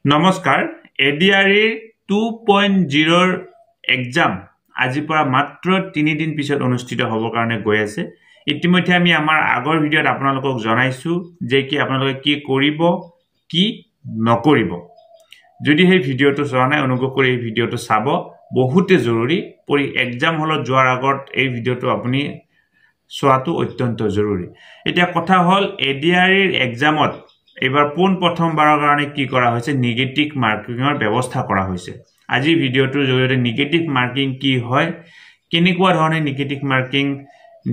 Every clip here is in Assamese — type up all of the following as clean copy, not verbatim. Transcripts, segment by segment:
নমস্কাৰ এডিআৰই 2.0 এক্সাম আজিৰ পৰা মাত্ৰ 3 দিন পিছত অনুষ্ঠিত হ'ব কাৰণে গৈ আছে। ইতিমধ্যে আমি আমাৰ আগৰ ভিডিঅ'ত আপোনালোকক জনাইছো যে কি আপোনালোকে কি কৰিব কি নকৰিব। যদি এই ভিডিঅ'টো চোৱা নাই অনুগ্ৰহ কৰি এই ভিডিঅ'টো চাব, বহুতে জৰুৰী। এক্সাম হলত যোৱাৰ আগত এই ভিডিঅ'টো আপুনি চোৱাটো অত্যন্ত জৰুৰী। এতিয়া কথা হ'ল এডিআৰইৰ এক্সামত এবাৰ প্ৰথমবাৰৰ কাৰণে কি কৰা হৈছে, নিগেটিভ মাৰ্কিংৰ ব্যৱস্থা কৰা হৈছে। আজি ভিডিঅ'টোৰ জৰিয়তে নিগেটিভ মাৰ্কিং কি হয়, কেনেকুৱা ধৰণে নিগেটিভ মাৰ্কিং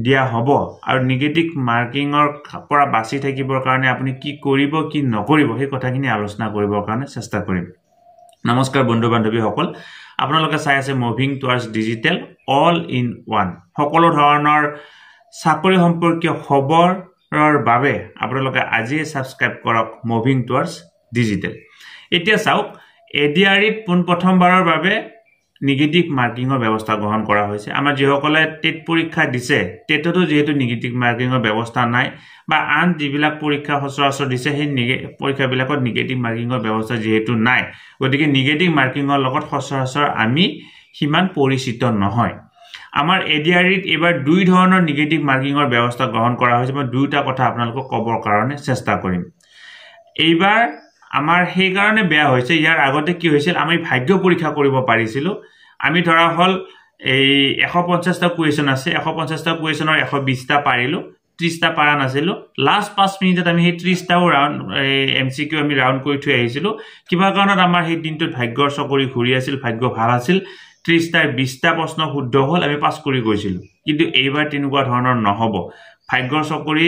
দিয়া হ'ব আৰু নিগেটিভ মাৰ্কিংৰ পৰা বাচি থাকিবৰ কাৰণে আপুনি কি কৰিব কি নকৰিব সেই কথাখিনি আলোচনা কৰিবৰ কাৰণে চেষ্টা কৰিম। নমস্কাৰ বন্ধু বান্ধৱীসকল, আপোনালোকে চাই আছে moving towards digital all in one. সকলো ধৰণৰ চাকৰি সম্পৰ্কীয় খবৰৰ বাবে আপোনালোকে আজিয়ে সাবস্ক্ৰাইব কৰক মুভিং টুৱাৰ্ডছ ডিজিটেল। এতিয়া চাওক, এডিআৰইত প্ৰথমবাৰৰ বাবে নিগেটিভ মাৰ্কিংৰ ব্যৱস্থা গ্ৰহণ কৰা হৈছে। আমাৰ যিসকলে টেট পৰীক্ষা দিছে, টেটতো যিহেতু নিগেটিভ মাৰ্কিংৰ ব্যৱস্থা নাই বা আন যিবিলাক পৰীক্ষা সচৰাচৰ দিছে সেই পৰীক্ষাবিলাকত নিগেটিভ মাৰ্কিংৰ ব্যৱস্থা যিহেতু নাই, গতিকে নিগেটিভ মাৰ্কিংৰ লগত সচৰাচৰ আমি সিমান পৰিচিত নহয়। আমাৰ এডিআৰইত এবাৰ দুই ধৰণৰ নিগেটিভ মাৰ্কিংৰ ব্যৱস্থা গ্ৰহণ কৰা হৈছে। মই দুটা কথা আপোনালোকক ক'বৰ কাৰণে চেষ্টা কৰিম। এইবাৰ আমাৰ সেই কাৰণে বেয়া হৈছে, ইয়াৰ আগতে কি হৈছিল, আমি ভাগ্য পৰীক্ষা কৰিব পাৰিছিলোঁ। আমি ধৰা হ'ল এই 150টা কুৱেশ্যন আছে, 150টা কুৱেশ্যনৰ 120টা পাৰিলোঁ, 30টা পৰা নাছিলোঁ। লাষ্ট 5 মিনিটত আমি সেই 30টাও MCQ আমি ৰাউণ্ড কৰি থৈ আহিছিলোঁ। কিবা কাৰণত আমাৰ সেই দিনটোত ভাগ্যৰ চকৰি ঘূৰি আছিল, ভাগ্য ভাল আছিল, 30টাৰ 20টা প্ৰশ্ন শুদ্ধ হ'ল, আমি পাছ কৰি গৈছিলোঁ। কিন্তু এইবাৰ তেনেকুৱা ধৰণৰ নহ'ব। ভাগ্যৰ চকৰি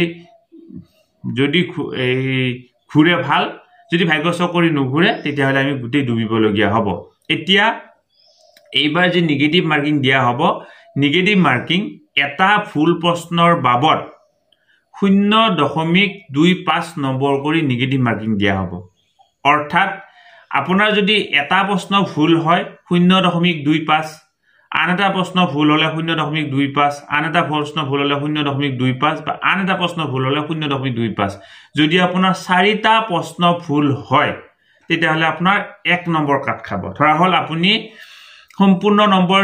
যদি ঘূৰে ভাল, যদি ভাগ্যৰ চকৰি নুঘূৰে তেতিয়াহ'লে আমি গোটেই ডুবিবলগীয়া হ'ব। এতিয়া এইবাৰ যে নিগেটিভ মাৰ্কিং দিয়া হ'ব, নিগেটিভ মাৰ্কিং এটা ভুল প্ৰশ্নৰ বাবদ 0.25 নম্বৰ কৰি নিগেটিভ মাৰ্কিং দিয়া হ'ব। অৰ্থাৎ আপোনাৰ যদি এটা প্ৰশ্ন ভুল হয় 0.25, আন এটা প্ৰশ্ন ভুল হ'লে 0.25, আন এটা প্ৰশ্ন ভুল হ'লে 0.25 বা আন এটা প্ৰশ্ন ভুল হ'লে 0.25। যদি আপোনাৰ 4টা প্ৰশ্ন ভুল হয় তেতিয়াহ'লে আপোনাৰ 1 নম্বৰ কাট খাব। ধৰা হ'ল আপুনি সম্পূৰ্ণ নম্বৰ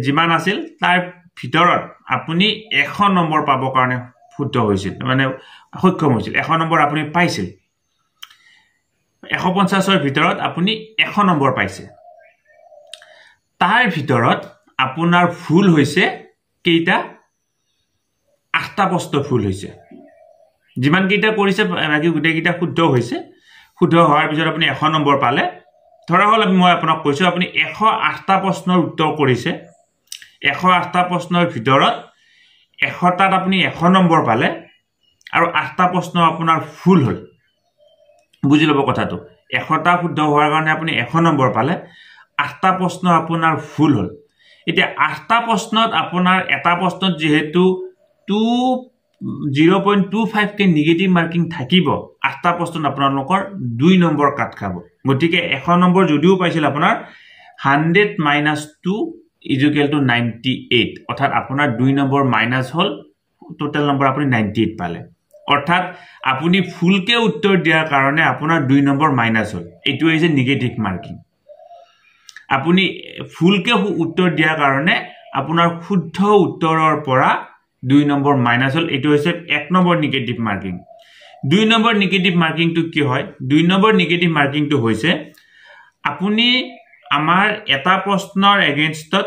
যিমান আছিল তাৰ ভিতৰত আপুনি 100 নম্বৰ পাবৰ কাৰণে শুদ্ধ হৈছিল, মানে সক্ষম হৈছিল। 100 নম্বৰ আপুনি পাইছিল, 150ৰ ভিতৰত আপুনি 100 নম্বৰ পাইছে। তাৰ ভিতৰত আপোনাৰ ভুল হৈছে কেইটা? 8টা প্ৰশ্ন ভুল হৈছে। যিমান কেইটা কৰিছে বাকি গোটেইকেইটা শুদ্ধ হৈছে। শুদ্ধ হোৱাৰ পিছত আপুনি 100 নম্বৰ পালে। ধৰা হ'ল মই আপোনাক কৈছোঁ আপুনি 108টা প্ৰশ্নৰ উত্তৰ কৰিছে, 108টা প্ৰশ্নৰ ভিতৰত 100টাত আপুনি 100 নম্বৰ পালে আৰু 8টা প্ৰশ্ন আপোনাৰ ভুল হ'ল। বুজি ল'ব কথাটো, 100টা শুদ্ধ হোৱাৰ কাৰণে আপুনি 100 নম্বৰ পালে, 8টা প্ৰশ্ন আপোনাৰ ভুল হ'ল। এতিয়া 8টা প্ৰশ্নত আপোনাৰ এটা প্ৰশ্নত যিহেতু 0.25কে নিগেটিভ মাৰ্কিং থাকিব, 8টা প্ৰশ্নত আপোনালোকৰ 2 নম্বৰ কাট খাব। গতিকে 100 নম্বৰ যদিও পাইছিল আপোনাৰ 100 - 2 = 98, অৰ্থাৎ আপোনাৰ 2 নম্বৰ মাইনাছ হ'ল, টোটেল নম্বৰ আপুনি 98 পালে। অৰ্থাৎ আপুনি ফুলকে উত্তৰ দিয়াৰ কাৰণে আপোনাৰ 2 নম্বৰ মাইনাছ হ'ল। এইটো হৈছে নিগেটিভ মাৰ্কিং। আপুনি ফুলকে উত্তৰ দিয়াৰ কাৰণে আপোনাৰ শুদ্ধ উত্তৰৰ পৰা 2 নম্বৰ মাইনাছ হ'ল। এইটো হৈছে 1 নম্বৰ নিগেটিভ মাৰ্কিং। 2 নম্বৰ নিগেটিভ মাৰ্কিংটো কি হয়? 2 নম্বৰ নিগেটিভ মাৰ্কিংটো হৈছে আপুনি আমাৰ এটা প্ৰশ্নৰ এগেইনষ্টত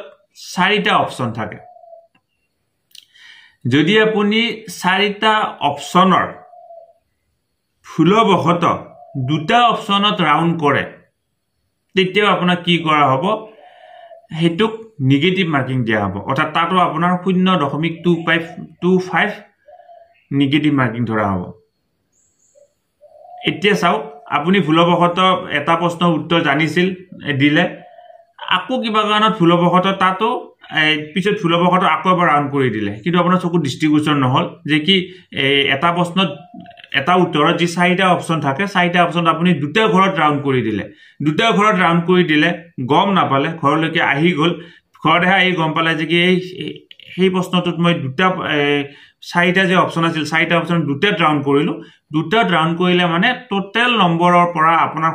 4টা অপশ্যন থাকে। যদি আপুনি 4টা অপশ্যনৰ ভুলবশতঃ 2টা অপশ্যনত ৰাউণ্ড কৰে তেতিয়াও আপোনাক কি কৰা হ'ব, সেইটোক নিগেটিভ মাৰ্কিং দিয়া হ'ব। অৰ্থাৎ তাতো আপোনাৰ 0.25 নিগেটিভ মাৰ্কিং ধৰা হ'ব। এতিয়া চাওক, আপুনি ভুলবশতঃ এটা প্ৰশ্নৰ উত্তৰ জানিছিল, দিলে, আকৌ কিবা কাৰণত ভুলবশতঃ তাতো পিছত ভুলবশতঃ আকৌ এবাৰ ৰাউণ্ড কৰি দিলে, কিন্তু আপোনাৰ চকুত দৃষ্টিগোচৰ নহ'ল যে কি এটা প্ৰশ্নত এটা উত্তৰত যি 4টা অপশ্যন থাকে, 4টা অপশ্যন আপুনি 2টা ঘৰত ৰাউণ্ড কৰি দিলে। 2টা ঘৰত ৰাউণ্ড কৰি দিলে, গম নাপালে, ঘৰলৈকে আহি গ'ল, ঘৰতহে আহি গম পালে যে কি সেই প্ৰশ্নটোত মই 4টা যে অপশ্যন আছিল, 4টা অপশ্যন 2টাত ৰাউণ্ড কৰিলোঁ। 2টাত ৰাউণ্ড কৰিলে মানে টোটেল নম্বৰৰ পৰা আপোনাৰ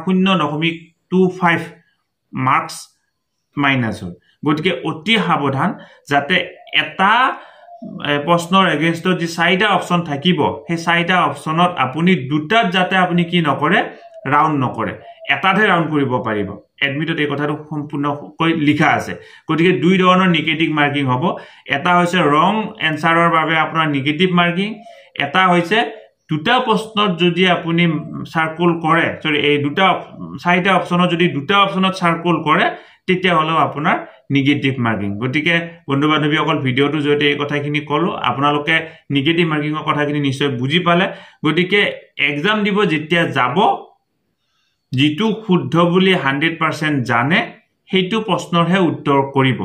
0.25 মাৰ্কস মাইনাস হয় গতিকে অতি সাবধান যাতে এটা প্ৰশ্নৰ এগেইনষ্টত যে 4টা অপচন থাকিব সেই 4টা অপচনত আপুনি দুটাত যাতে আপুনি কি নকৰে ৰাউন্ড নকৰে এটাতে ৰাউন্ড কৰিব পাৰিব এডমিটত এই কথাটো সম্পূৰ্ণকৈ লিখা আছে গতিকে দুই ধৰণৰ নেগেটিভ মাৰ্কিং হ'ব এটা হৈছে ৰং এনসাৰৰ বাবে আপোনাৰ নেগেটিভ মাৰ্কিং এটা হৈছে দুটা প্ৰশ্নত যদি আপুনি সাৰ্কুল কৰে সৰি এই দুটা 4টা অপচনত যদি দুটা অপচনত সাৰ্কুল কৰে তেতিয়া হলো আপোনাৰ নেগেটিভ মাৰ্কিং গতিকে বন্ধু বান্ধৱী অকল ভিডিওটো জৰিয়তে এই কথাখিনি কলো আপোনালোকে নেগেটিভ মাৰ্কিংৰ কথাখিনি নিশ্চয় বুজি পালে গতিকে এক্সাম দিব যেতিয়া যাব जितु शुद्ध बुली 100% जाने हेतु प्रश्नरहे उत्तर करिब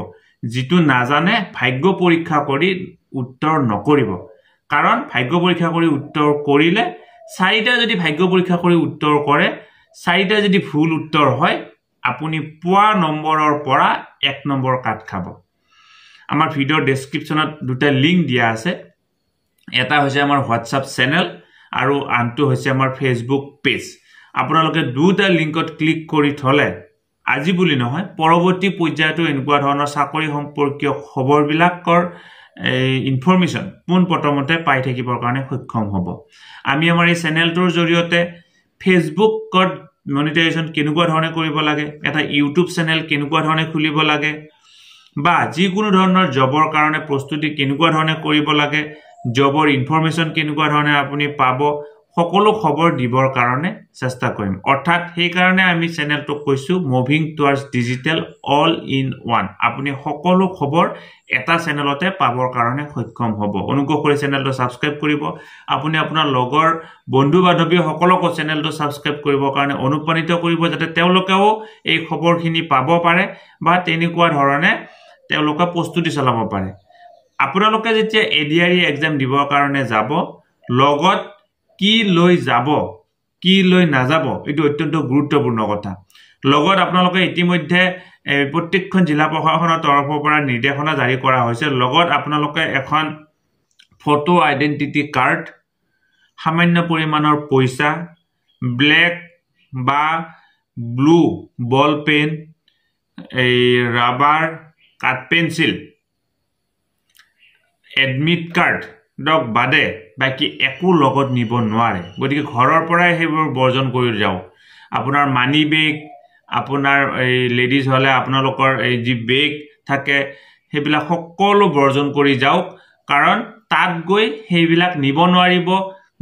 जितु नाजाने भाग्य परीक्षा करी उत्तर नकरिब कारण भाग्य परीक्षा करी उत्तर करिले 4टा जदि भाग्य परीक्षा करी उत्तर करे 4टा जदि भूल उत्तर হয় আপুনি পোৱা নম্বৰৰ পৰা 1 নম্বৰ কাট খাব আমাৰ ভিডিও ডেসক্ৰিপচনত দুটা লিংক দিয়া আছে এটা হৈছে আমাৰ WhatsApp চেনেল আৰু আনটো হৈছে আমাৰ Facebook পেজ আপোনালোকে দুটা লিংকত ক্লিক কৰি থলে আজি বুলি নহয় পৰৱৰ্তী পৰ্যায়টো এনেকুৱা ধৰণৰ চাকৰি সম্পৰ্কীয় খবৰবিলাকৰ ইনফৰমেশন পোন প্ৰথমতে পাই থাকিবৰ কাৰণে সক্ষম হ'ব আমি আমাৰ এই চেনেলটোৰ জৰিয়তে ফেসবুকত মনিটাইজেশন কেনেকুৱা ধৰণে কৰিব লাগে এটা ইউটিউব চেনেল কেনেকুৱা ধৰণে খুলিব লাগে বা যিকোনো ধৰণৰ জবৰ কাৰণে প্ৰস্তুতি কেনেকুৱা ধৰণে কৰিব লাগে জবৰ ইনফৰমেশন কেনেকুৱা ধৰণে আপুনি পাব সকলো খবৰ দিবৰ কাৰণে চেষ্টা কৰিম অৰ্থাৎ সেই কাৰণে আমি চেনেলটো কৈছো moving towards digital all in one আপুনি সকলো খবৰ এটা চেনেলতে পাবৰ কাৰণে সক্ষম হ'ব অনুগ্ৰহ কৰি চেনেলটো সাবস্ক্ৰাইব কৰিব আপুনি আপোনাৰ লগৰ বন্ধু বান্ধৱী সকলকো চেনেলটো সাবস্ক্ৰাইব কৰিবৰ কাৰণে অনুপ্ৰাণিত কৰিব যাতে তেওঁলোকেও এই খবৰখিনি পাব পাৰে বা তেনেকুৱা ধৰণে তেওঁলোকে প্ৰস্তুতি চলাব পাৰে আপোনালোকে যেতিয়া এডিআৰই এক্সাম দিবৰ কাৰণে যাব লগত কি লৈ যাব কি লৈ নাযাব এটো অত্যন্ত গুৰুত্বপূৰ্ণ কথা লগত আপোনালোকে ইতিমধ্যে প্ৰত্যেকখন জিলা প্ৰশাসনৰ তৰফৰ পৰা নিৰ্দেশনা জাৰি কৰা হৈছে লগত আপোনালোকে এখন ফটো আইডেন্টিটি কাৰ্ড সামান্য পৰিমাণৰ পইচা ব্ল্যাক বা ব্লু বল পেন এই ৰাবাৰ কাট পেন্সিল এডমিট কাৰ্ড ডক বাদে বাকি একো লগত নিব নোৱাৰে গতিকে ঘৰৰ পৰাই হেবোৰ বৰ্জন কৰি যাও আপোনাৰ মানি বেগ আপোনাৰ এই লেডিজ হলে আপোনালোকৰ এই যি বেগ থাকে হেবিলা সকলো বৰ্জন কৰি যাওক কাৰণ তাত গৈ হেবিলাক নিব নোৱাৰিব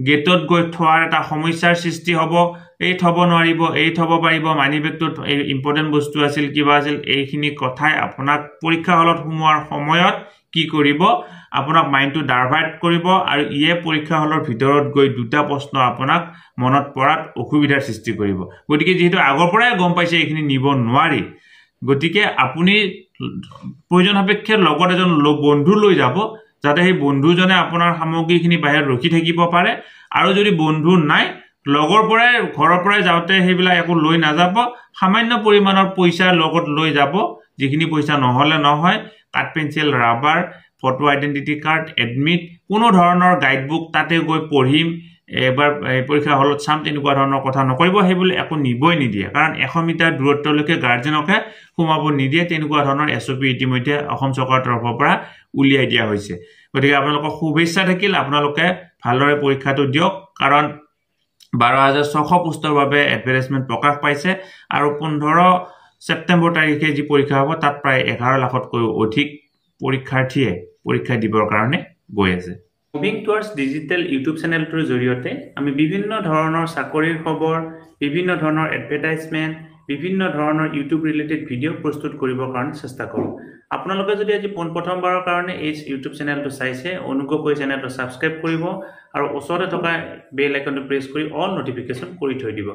গেটত গৈ থোৱাৰ এটা সমস্যাৰ সৃষ্টি হ'ব এই থব নোৱাৰিব এই থব পাৰিব মানি বেগটোত ইম্পৰ্টেন্ট বস্তু আছিল কিবা আছিল এইখিনি কথাই আপোনাক পৰীক্ষা হলত সোমোৱাৰ সময়ত কি কৰিব আপোনাক মাইন্ডটো ডাইভাৰ্ট কৰিব আৰু ইয়ে পৰীক্ষা হলৰ ভিতৰত গৈ দুটা প্ৰশ্ন আপোনাক মনত পৰাত অসুবিধাৰ সৃষ্টি কৰিব গতিকে যেহেতু আগৰ পৰাই গম পাইছে এইখিনি নিব নোৱাৰি গতিকে আপুনি প্ৰয়োজন সাপেক্ষে লগত এজন বন্ধু লৈ যাব যাতে সেই বন্ধুজনে আপোনাৰ সামগ্ৰীখিনি বাহিৰত ৰখি থাকিব পাৰে আৰু যদি বন্ধু নাই লগৰ পৰাই ঘৰৰ পৰাই যাওতে হেবিলা একো লৈ নাযাব সামান্য পৰিমাণৰ পইচা লগত লৈ যাব যিখিনি পইচা নহলে নহয় কাট pencil rubber photo identity card admit কোনো ধৰণৰ গাইডবুক তাতে গৈ পঢ়িম এবাৰ পৰীক্ষা হলত চাম তেনেকুৱা ধৰণৰ কথা নকৰিব হেবুল একো নিবই নিদিয়ে কাৰণ 100 মিটাৰ দূৰত্বলৈকে গাৰ্জেনকে সোমাব নিদিয়ে তেনেকুৱা ধৰণৰ এছওপি ইতিমধ্যে অসম চৰকাৰৰ তৰফৰ পৰা উলিয়াই দিয়া হৈছে গতিকে আপোনালোকক শুভেচ্ছা থাকিল আপোনালোকে ভালদৰে পৰীক্ষাটো দিয়ক কাৰণ 12600 পোষ্টৰ বাবে এডভাৰটাইজমেন্ট প্ৰকাশ পাইছে আৰু 15 সেপ্টেম্বৰ তাৰিখে যি পৰীক্ষা হ'ব তাত প্ৰায় 11 লাখতকৈ অধিক পৰীক্ষাৰ্থীয়ে পৰীক্ষা দিবৰ কাৰণে গৈ আছে মুভিং টুৱাৰ্ডছ ডিজিটেল ইউটিউব চেনেলটোৰ জৰিয়তে আমি বিভিন্ন ধৰণৰ চাকৰিৰ খবৰ বিভিন্ন ধৰণৰ এডভাৰটাইজমেন্ট বিভিন্ন ধৰণৰ ইউটিউব ৰিলেটেড ভিডিও প্ৰস্তুত কৰিবৰ কাৰণে চেষ্টা কৰো আপোনালোকে যদি আজি প্ৰথমবাৰৰ কাৰণে এই ইউটিউব চেনেলটো চাইছে অনুগ্ৰহ কৰি চেনেলটো সাবস্ক্ৰাইব কৰিব আৰু ওচৰতে থকা বেল আইকনটো প্ৰেছ কৰি অল নটিফিকেশন কৰি থৈ দিব